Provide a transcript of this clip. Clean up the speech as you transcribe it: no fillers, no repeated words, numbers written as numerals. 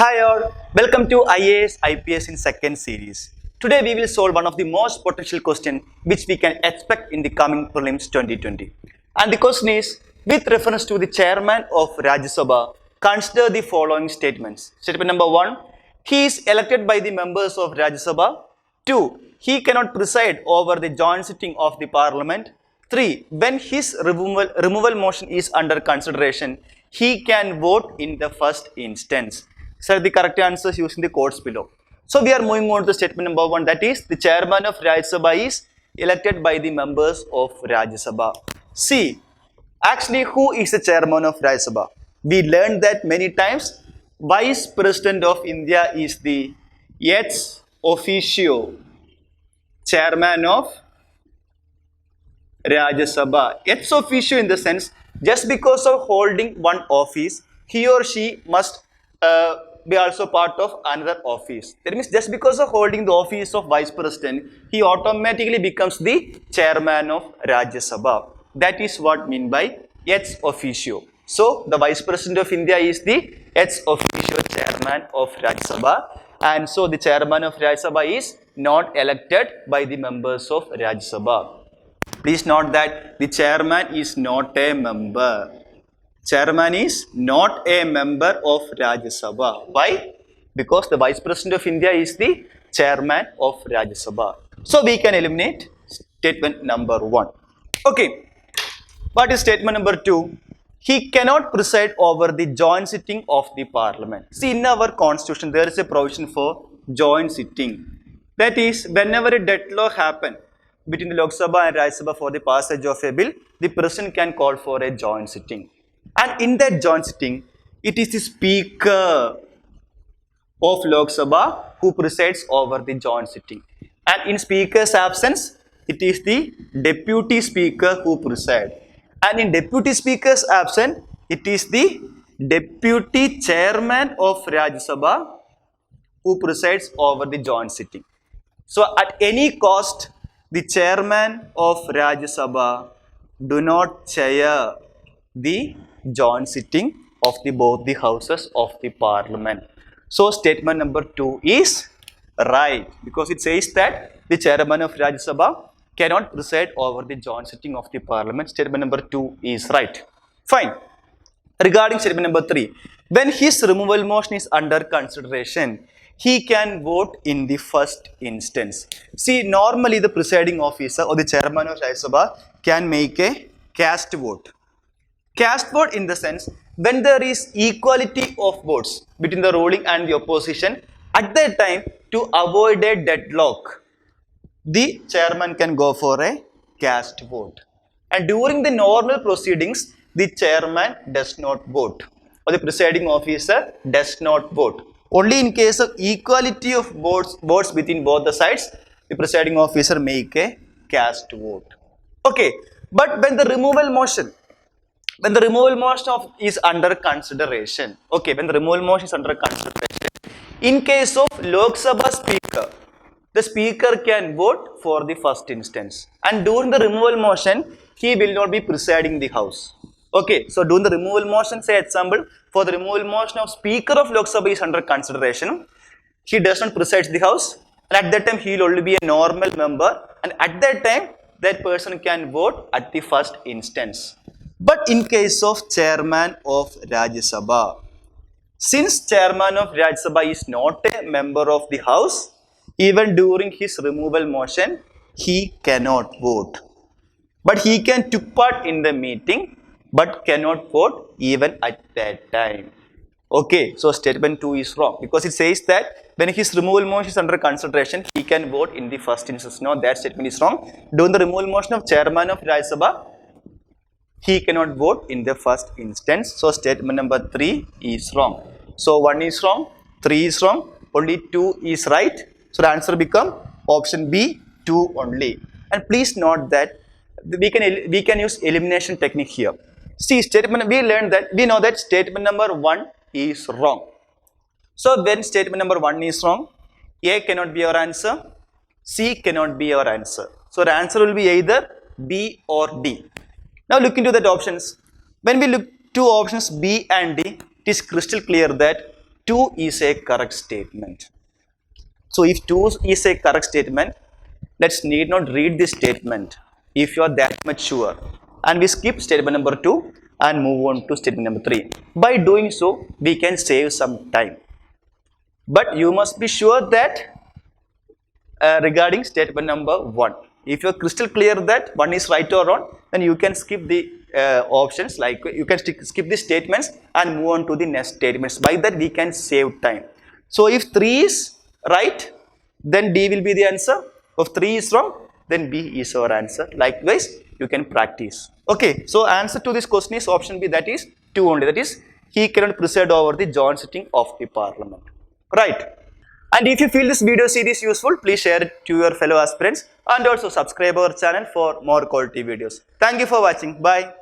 Hi all, welcome to IAS IPS in second series. Today we will solve one of the most potential question which we can expect in the coming prelims 2020. And the question is, with reference to the chairman of Rajya Sabha, consider the following statements. Statement number 1, he is elected by the members of Rajya Sabha. 2, he cannot preside over the joint sitting of the parliament. 3, when his removal motion is under consideration, he can vote in the first instance. Select the correct answers using the quotes below. So we are moving on to statement number 1, that is the chairman of Rajya Sabha is elected by the members of Rajya Sabha. See, actually who is the chairman of Rajya Sabha? We learned that many times. Vice President of India is the ex officio chairman of Rajya Sabha. Ex officio in the sense, just because of holding one office, he or she must be also part of another office. That means just because of holding the office of Vice President, he automatically becomes the chairman of Rajya Sabha. That is what mean by ex officio. So the Vice President of India is the ex officio chairman of Rajya Sabha, and so the chairman of Rajya Sabha is not elected by the members of Rajya Sabha. Please note that the chairman is not a member. Chairman is not a member of Rajya Sabha. Why? Because the Vice President of India is the chairman of Rajya Sabha. So we can eliminate statement number 1. Okay. What is statement number 2? He cannot preside over the joint sitting of the parliament. See, in our constitution there is a provision for joint sitting. That is, whenever a deadlock happens between the Lok Sabha and Rajya Sabha for the passage of a bill, the president can call for a joint sitting. And in that joint sitting, it is the speaker of Lok Sabha who presides over the joint sitting. And in speaker's absence, it is the deputy speaker who presides. And in deputy speaker's absence, it is the deputy chairman of Rajya Sabha who presides over the joint sitting. So at any cost, the chairman of Rajya Sabha do not chair the joint sitting of both the houses of the parliament. So statement number 2 is right, because it says that the chairman of Rajya Sabha cannot preside over the joint sitting of the parliament. Statement number 2 is right. Fine. Regarding statement number 3, when his removal motion is under consideration, he can vote in the first instance. See, normally the presiding officer or the chairman of Rajya Sabha can make a cast vote. Cast vote in the sense, when there is equality of votes between the ruling and the opposition, at that time, to avoid a deadlock, the chairman can go for a cast vote. And during the normal proceedings, the chairman does not vote, or the presiding officer does not vote. Only in case of equality of votes between both the sides, the presiding officer make a cast vote. Okay, but when the removal motion is under consideration, in case of Lok Sabha speaker, the speaker can vote for the first instance, and during the removal motion, he will not be presiding the house. Okay, so during the removal motion, say example, for the removal motion of speaker of Lok Sabha is under consideration, he does not preside the house, and at that time he will only be a normal member, and at that time that person can vote at the first instance. But in case of chairman of Rajya Sabha, since chairman of Rajya Sabha is not a member of the house, even during his removal motion, he cannot vote. But he can take part in the meeting, but cannot vote even at that time. Okay, so statement 2 is wrong, because it says that when his removal motion is under consideration, he can vote in the first instance. No, that statement is wrong. During the removal motion of chairman of Rajya Sabha, he cannot vote in the first instance. So statement number 3 is wrong. So 1 is wrong, 3 is wrong, only 2 is right. So the answer become option B, 2 only. And please note that we can use elimination technique here. See, we know that statement number 1 is wrong. So when statement number 1 is wrong, A cannot be our answer, C cannot be our answer. So the answer will be either B or D. Now look into that options. When we look to options B and D, it is crystal clear that 2 is a correct statement. So if 2 is a correct statement, let's need not read this statement if you are that much sure. And we skip statement number 2 and move on to statement number 3. By doing so, we can save some time. But you must be sure that regarding statement number 1. If you are crystal clear that one is right or wrong, then you can skip the options, like you can skip the statements and move on to the next statements. By that we can save time. So if 3 is right, then D will be the answer. If 3 is wrong, then B is our answer. Likewise, you can practice. Okay, so answer to this question is option B, that is 2 only. That is, he cannot preside over the joint sitting of the parliament. Right. And if you feel this video series useful, please share it to your fellow aspirants and also subscribe our channel for more quality videos. Thank you for watching. Bye.